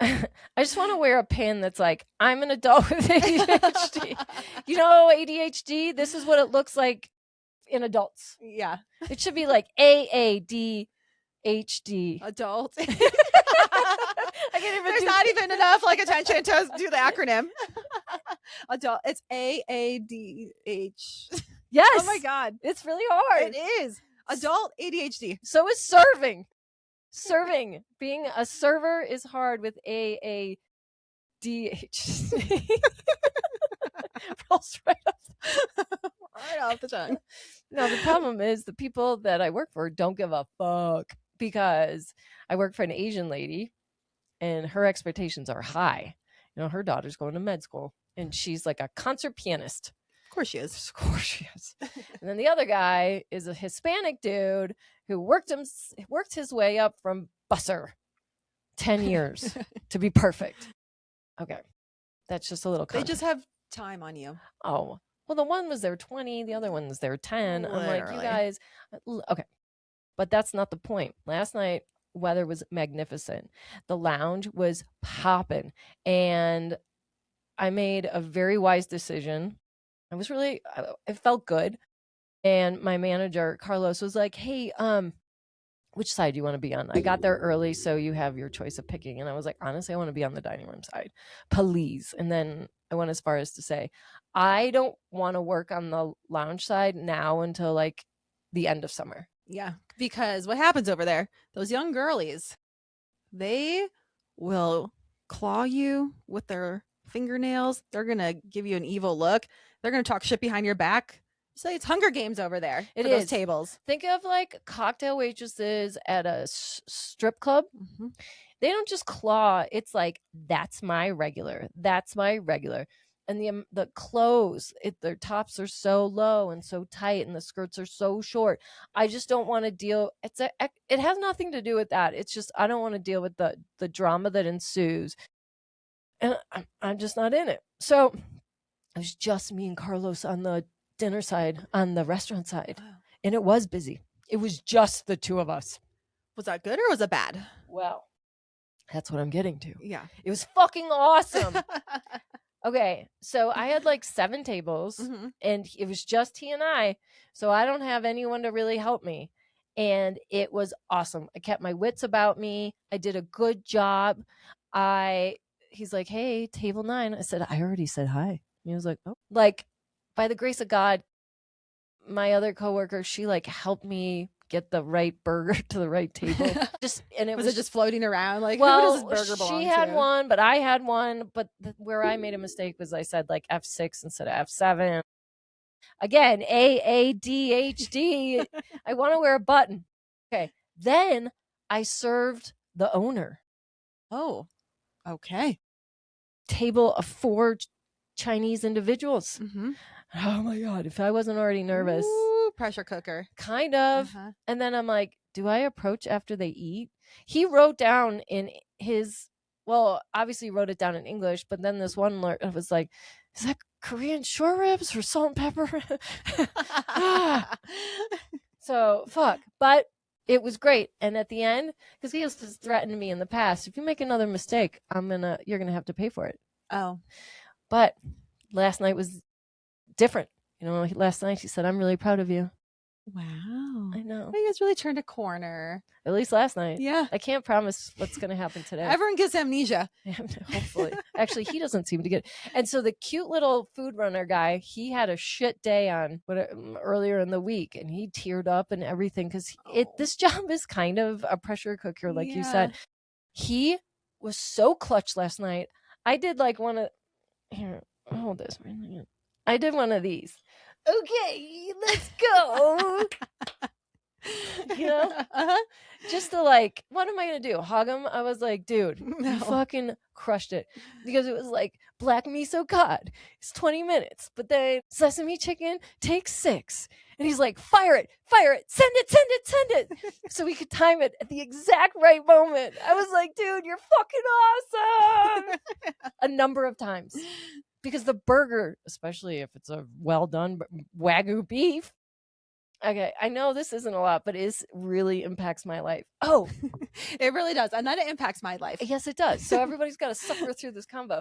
I just want to wear a pin that's like, I'm an adult with ADHD. You know, ADHD, this is what it looks like in adults. Yeah. It should be like AADHD. Adult. I can't even There's not even enough like attention to do the acronym. Adult. It's AADH. Yes. Oh my God. It's really hard. It is. Adult ADHD. So is serving. Being a server is hard with AADHD. Rolls right off the tongue. No, the problem is the people that I work for don't give a fuck, because I work for an Asian lady and her expectations are high. You know, her daughter's going to med school and she's like a concert pianist. Of course she is. Of course she is. And then the other guy is a Hispanic dude who worked his way up from busser 10 years to be perfect. Okay. That's just a little context. They just have time on you. Oh, well, the one was there 20, the other one was there 10. Literally. I'm like, you guys, okay. But that's not the point. Last night, weather was magnificent. The lounge was popping, and I made a very wise decision. It felt good. And my manager, Carlos, was like, hey, which side do you want to be on? I got there early, so you have your choice of picking. And I was like, honestly, I want to be on the dining room side, please. And then I went as far as to say, I don't want to work on the lounge side now until like the end of summer. Yeah, because what happens over there, those young girlies, they will claw you with their fingernails. They're going to give you an evil look. They're going to talk shit behind your back. Say it's Hunger Games over there. It is. Those tables. Think of like cocktail waitresses at a strip club. Mm-hmm. They don't just claw. It's like, that's my regular. That's my regular. And the clothes, their tops are so low and so tight, and the skirts are so short. I just don't want to deal. It has nothing to do with that. It's just I don't want to deal with the drama that ensues, and I'm just not in it. So it was just me and Carlos on the dinner side, on the restaurant side. Wow. And it was busy. It was just the two of us. Was that good or was it bad? Well, that's what I'm getting to. Yeah. It was fucking awesome. Okay, so I had like 7 tables, mm-hmm. and it was just he and I, so I don't have anyone to really help me, and it was awesome. I kept my wits about me. I did a good job. He's like, hey, table 9. I said, I already said hi. And he was like, oh. Like, by the grace of God, my other coworker, she like helped me get the right burger to the right table. Was it just floating around? Like, well, who does this burger belong to? She had one, but I had one. But where I made a mistake was I said like F6 instead of F7. Again, AADHD. I want to wear a button. Okay. Then I served the owner. Oh, okay. Table of 4 Chinese individuals. Mm-hmm. Oh my God. If I wasn't already nervous. Ooh, pressure cooker. Kind of. Uh-huh. And then I'm like, do I approach after they eat? He wrote down in obviously wrote it down in English, but then this one was like, is that Korean short ribs or salt and pepper? So, fuck. But it was great. And at the end, because he has threatened me in the past, if you make another mistake, you're going to have to pay for it. Oh. But last night was different. You know, last night he said, I'm really proud of you. Wow. I know. You guys really turned a corner. At least last night. Yeah. I can't promise what's going to happen today. Everyone gets amnesia. Hopefully. Actually, he doesn't seem to get it. And so the cute little food runner guy, he had a shit day on earlier in the week, and he teared up and everything because this job is kind of a pressure cooker, like you said. He was so clutch last night. I did like one of... Here, hold this. I did one of these. Okay, let's go. You know? Uh-huh. Just to like, what am I going to do? Hug him? I was like, dude, you fucking crushed it. Because it was like black miso cod. It's 20 minutes. But then sesame chicken takes 6. And he's like, fire it, send it. So we could time it at the exact right moment. I was like, dude, you're fucking awesome. A number of times. Because the burger, especially if it's a well done Wagyu beef, Okay, I know this isn't a lot, but it really impacts my life. Oh, It really does. And then it impacts my life. yes, it does. So everybody's got to suffer through this combo.